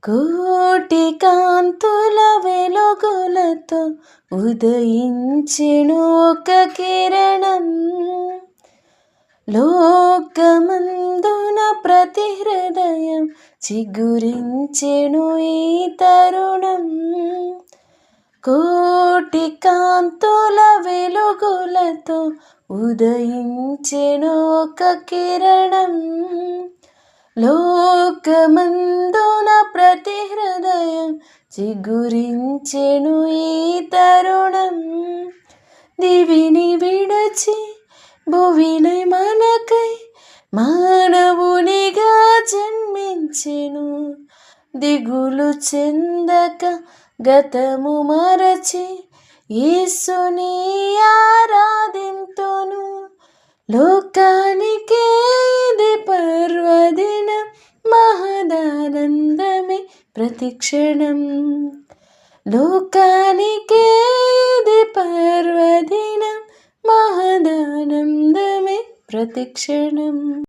కోటి కాంతుల వెలుగులతో ఉదయించెను ఒక కిరణం. లోకమందున ప్రతి హృదయం చిగురించెను ఈ తరుణం. కోటి కాంతుల వెలుగులతో ఉదయించెను ఒక కిరణం. లోకమందున ప్రతి హృదయం చిగురించెను ఈ తరుణం. దివిని విడచి భువిని మనకై మానవునిగా జన్మించెను. దిగులు చెందక గతము మరచి యేసుని ఆరాధింతును. లోకానికే ఇది పర్వదినం, మహదానందమే ప్రతిక్షణం. లోకానికే ఇది పర్వదినం, మహదానందమే ప్రతిక్షణం.